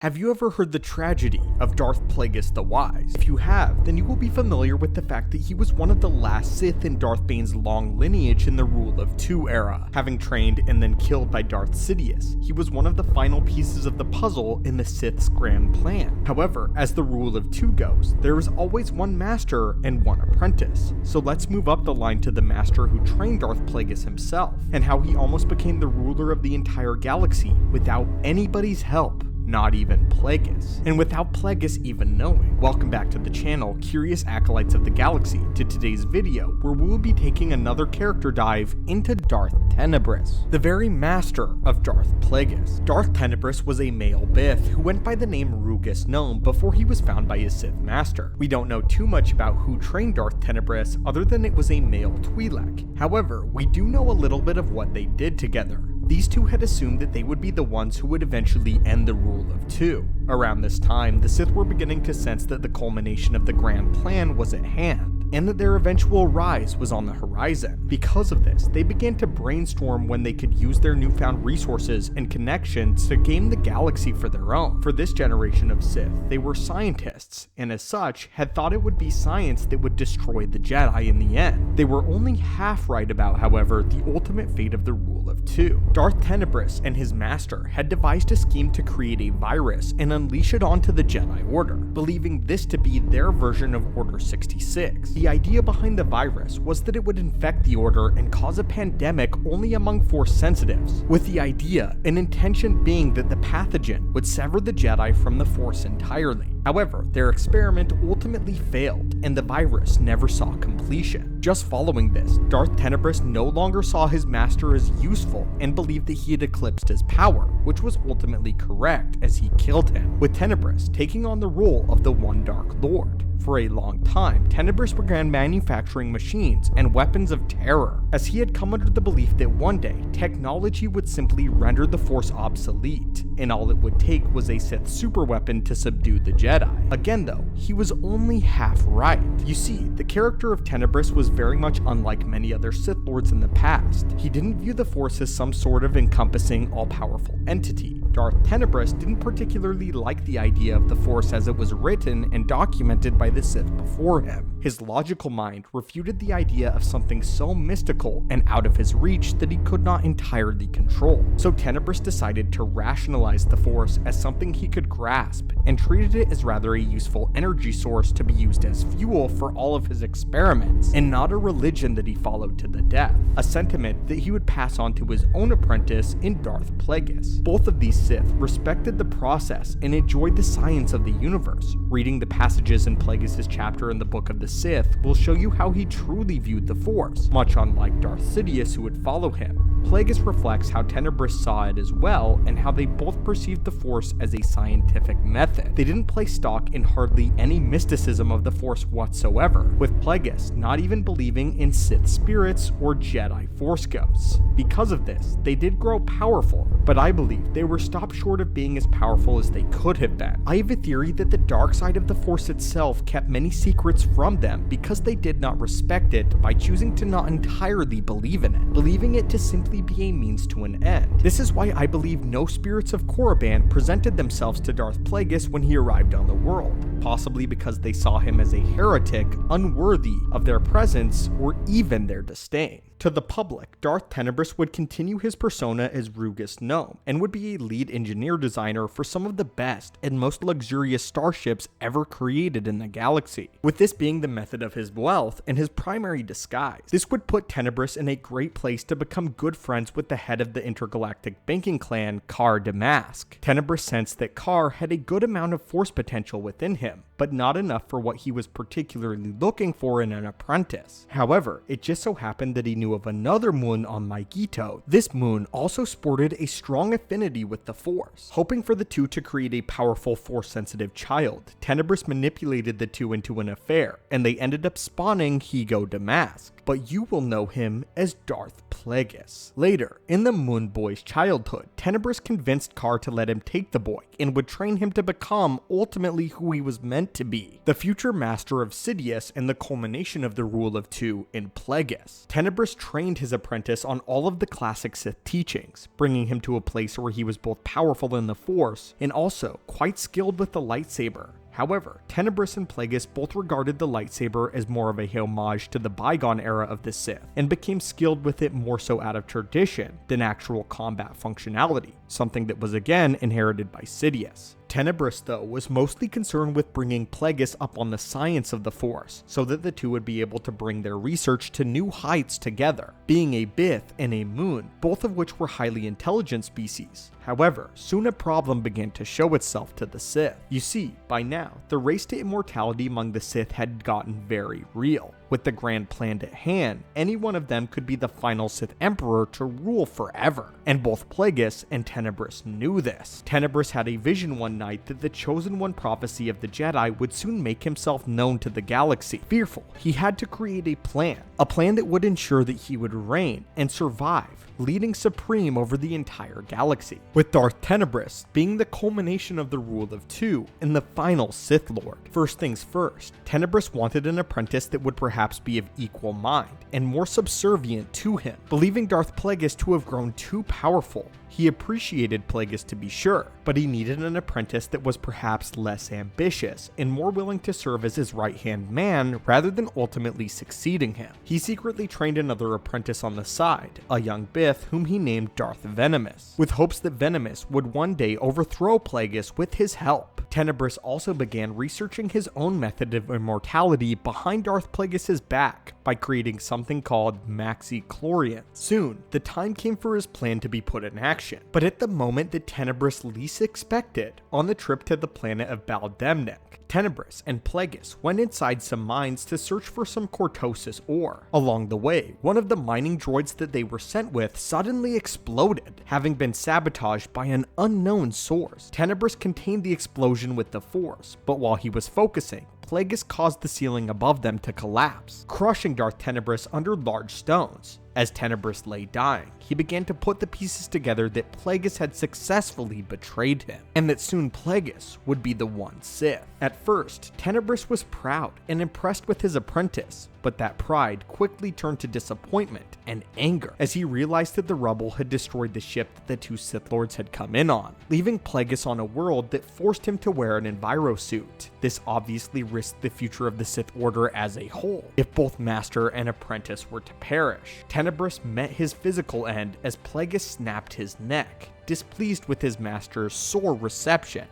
Have you ever heard the tragedy of Darth Plagueis the Wise? If you have, then you will be familiar with the fact that he was one of the last Sith in Darth Bane's long lineage in the Rule of Two era. Having trained and then killed by Darth Sidious, he was one of the final pieces of the puzzle in the Sith's grand plan. However, as the Rule of Two goes, there is always one master and one apprentice. So let's move up the line to the master who trained Darth Plagueis himself, and how he almost became the ruler of the entire galaxy without anybody's help. Not even Plagueis, and without Plagueis even knowing. Welcome back to the channel, Curious Acolytes of the Galaxy, to today's video, where we will be taking another character dive into Darth Tenebrous, the very master of Darth Plagueis. Darth Tenebrous was a male Bith who went by the name Rugus Gnome before he was found by his Sith master. We don't know too much about who trained Darth Tenebrous other than it was a male Twi'lek. However, we do know a little bit of what they did together. These two had assumed that they would be the ones who would eventually end the Rule of Two. Around this time, the Sith were beginning to sense that the culmination of the grand plan was at hand, and that their eventual rise was on the horizon. Because of this, they began to brainstorm when they could use their newfound resources and connections to game the galaxy for their own. For this generation of Sith, they were scientists, and as such, had thought it would be science that would destroy the Jedi in the end. They were only half right about, however, the ultimate fate of the Rule of Two. Darth Tenebrous and his master had devised a scheme to create a virus and unleash it onto the Jedi Order, believing this to be their version of Order 66. The idea behind the virus was that it would infect the Order and cause a pandemic only among Force sensitives, with the idea and intention being that the pathogen would sever the Jedi from the Force entirely. However, their experiment ultimately failed, and the virus never saw completion. Just following this, Darth Tenebrous no longer saw his master as useful and believed that he had eclipsed his power, which was ultimately correct as he killed him, with Tenebrous taking on the role of the One Dark Lord. For a long time, Tenebrous began manufacturing machines and weapons of terror, as he had come under the belief that one day, technology would simply render the Force obsolete, and all it would take was a Sith superweapon to subdue the Jedi. Again though, he was only half right. You see, the character of Tenebrous was very much unlike many other Sith Lords in the past. He didn't view the Force as some sort of encompassing, all-powerful entity. Darth Tenebrous didn't particularly like the idea of the Force as it was written and documented by the Sith before him. His logical mind refuted the idea of something so mystical and out of his reach that he could not entirely control. So Tenebrous decided to rationalize the Force as something he could grasp, and treated it as rather a useful energy source to be used as fuel for all of his experiments, and not a religion that he followed to the death, a sentiment that he would pass on to his own apprentice in Darth Plagueis. Both of these Sith respected the process and enjoyed the science of the universe. Reading the passages in Plagueis' chapter in the Book of the Sith will show you how he truly viewed the Force, much unlike Darth Sidious who would follow him. Plagueis reflects how Tenebrous saw it as well, and how they both perceived the Force as a scientific method. They didn't place stock in hardly any mysticism of the Force whatsoever, with Plagueis not even believing in Sith spirits or Jedi Force ghosts. Because of this, they did grow powerful, but I believe they were stopped short of being as powerful as they could have been. I have a theory that the dark side of the Force itself kept many secrets from them because they did not respect it by choosing to not entirely believe in it, believing it to simply be a means to an end. This is why I believe no spirits of Korriban presented themselves to Darth Plagueis when he arrived on the world, possibly because they saw him as a heretic unworthy of their presence or even their disdain. To the public, Darth Tenebrous would continue his persona as Rugus Gnome, and would be a lead engineer designer for some of the best and most luxurious starships ever created in the galaxy, with this being the method of his wealth and his primary disguise. This would put Tenebrous in a great place to become good friends with the head of the intergalactic banking clan, Car Damask. Tenebrous sensed that Car had a good amount of Force potential within him, but not enough for what he was particularly looking for in an apprentice. However, it just so happened that he knew of another moon on Maigito. This moon also sported a strong affinity with the Force. Hoping for the two to create a powerful Force-sensitive child, Tenebrous manipulated the two into an affair, and they ended up spawning Higo Damask, but you will know him as Darth Plagueis. Later, in the Moon Boy's childhood, Tenebrous convinced Carr to let him take the boy and would train him to become ultimately who he was meant to be, the future master of Sidious and the culmination of the rule of two in Plagueis. Tenebrous trained his apprentice on all of the classic Sith teachings, bringing him to a place where he was both powerful in the Force and also quite skilled with the lightsaber. However, Tenebrous and Plagueis both regarded the lightsaber as more of a homage to the bygone era of the Sith, and became skilled with it more so out of tradition than actual combat functionality, something that was again inherited by Sidious. Tenebrous, though, was mostly concerned with bringing Plagueis up on the science of the Force, so that the two would be able to bring their research to new heights together, being a Bith and a Moon, both of which were highly intelligent species. However, soon a problem began to show itself to the Sith. You see, by now, the race to immortality among the Sith had gotten very real. With the grand plan at hand, any one of them could be the final Sith Emperor to rule forever, and both Plagueis and Tenebrous knew this. Tenebrous had a vision one night that the Chosen One prophecy of the Jedi would soon make himself known to the galaxy. Fearful, he had to create a plan that would ensure that he would reign and survive, leading supreme over the entire galaxy, with Darth Tenebrous being the culmination of the rule of two and the final Sith Lord. First things first, Tenebrous wanted an apprentice that would perhaps be of equal mind and more subservient to him. Believing Darth Plagueis to have grown too powerful, he appreciated Plagueis to be sure, but he needed an apprentice that was perhaps less ambitious and more willing to serve as his right-hand man rather than ultimately succeeding him. He secretly trained another apprentice on the side, a young Bith whom he named Darth Venomous, with hopes that Venomous would one day overthrow Plagueis with his help. Tenebrous also began researching his own method of immortality behind Darth Plagueis' back by creating something called maxi-chlorians. Soon, the time came for his plan to be put in action, but at the moment that Tenebrous least expected, on the trip to the planet of Baldemnik, Tenebrous and Plagueis went inside some mines to search for some cortosis ore. Along the way, one of the mining droids that they were sent with suddenly exploded, having been sabotaged by an unknown source. Tenebrous contained the explosion with the Force, but while he was focusing, Plagueis caused the ceiling above them to collapse, crushing Darth Tenebrous under large stones. As Tenebrous lay dying, he began to put the pieces together that Plagueis had successfully betrayed him, and that soon Plagueis would be the one Sith. At first, Tenebrous was proud and impressed with his apprentice, but that pride quickly turned to disappointment and anger as he realized that the rubble had destroyed the ship that the two Sith Lords had come in on, leaving Plagueis on a world that forced him to wear an envirosuit. This obviously risked the future of the Sith Order as a whole, if both master and apprentice were to perish. Tenebrous met his physical end as Plagueis snapped his neck, displeased with his master's sore reception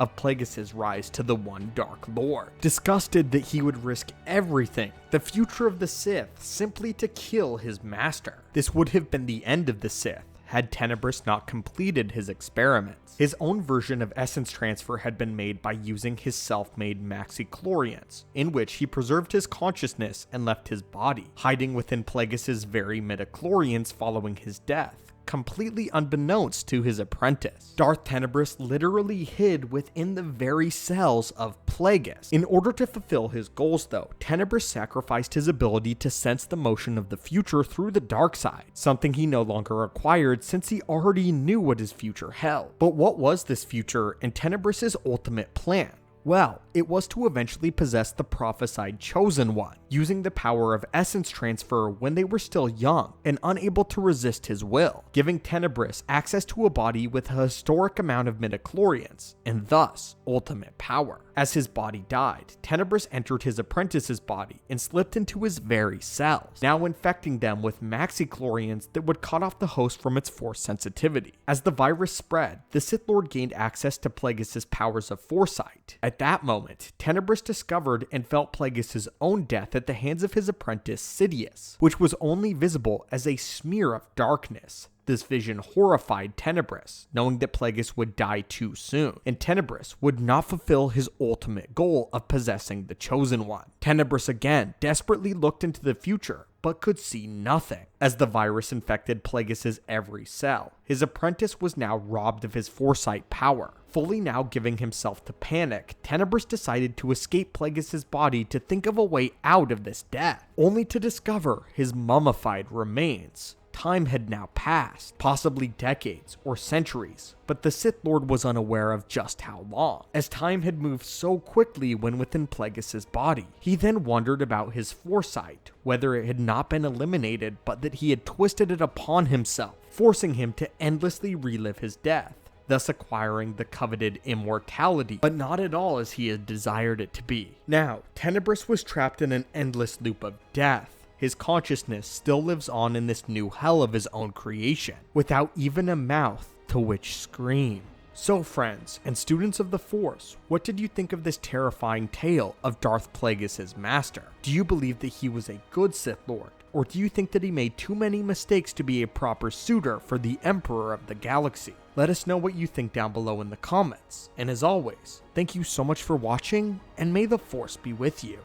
of Plagueis' rise to the one Dark Lord. Disgusted that he would risk everything, the future of the Sith, simply to kill his master. This would have been the end of the Sith had Tenebrous not completed his experiments. His own version of essence transfer had been made by using his self-made maxi-chlorians, in which he preserved his consciousness and left his body, hiding within Plagueis' very midichlorians following his death, completely unbeknownst to his apprentice. Darth Tenebrous literally hid within the very cells of Plagueis. In order to fulfill his goals, though, Tenebrous sacrificed his ability to sense the motion of the future through the dark side, something he no longer acquired since he already knew what his future held. But what was this future and Tenebrous' ultimate plan? Well, it was to eventually possess the prophesied Chosen One, using the power of essence transfer when they were still young and unable to resist his will, giving Tenebrous access to a body with a historic amount of midichlorians, and thus ultimate power. As his body died, Tenebrous entered his apprentice's body and slipped into his very cells, now infecting them with maxi-chlorians that would cut off the host from its force sensitivity. As the virus spread, the Sith Lord gained access to Plagueis' powers of foresight. At that moment, Tenebrous discovered and felt Plagueis' own death at the hands of his apprentice Sidious, which was only visible as a smear of darkness, This vision horrified Tenebrous, knowing that Plagueis would die too soon, and Tenebrous would not fulfill his ultimate goal of possessing the Chosen One. Tenebrous again desperately looked into the future, but could see nothing. As the virus infected Plagueis' every cell, his apprentice was now robbed of his foresight power. Fully now giving himself to panic, Tenebrous decided to escape Plagueis' body to think of a way out of this death, only to discover his mummified remains. Time had now passed, possibly decades or centuries, but the Sith Lord was unaware of just how long, as time had moved so quickly when within Plagueis' body. He then wondered about his foresight, whether it had not been eliminated, but that he had twisted it upon himself, forcing him to endlessly relive his death, thus acquiring the coveted immortality, but not at all as he had desired it to be. Now, Tenebrous was trapped in an endless loop of death. His consciousness still lives on in this new hell of his own creation, without even a mouth to which scream. So friends, and students of the Force, what did you think of this terrifying tale of Darth Plagueis' master? Do you believe that he was a good Sith Lord? Or do you think that he made too many mistakes to be a proper suitor for the Emperor of the Galaxy? Let us know what you think down below in the comments. And as always, thank you so much for watching, and may the Force be with you.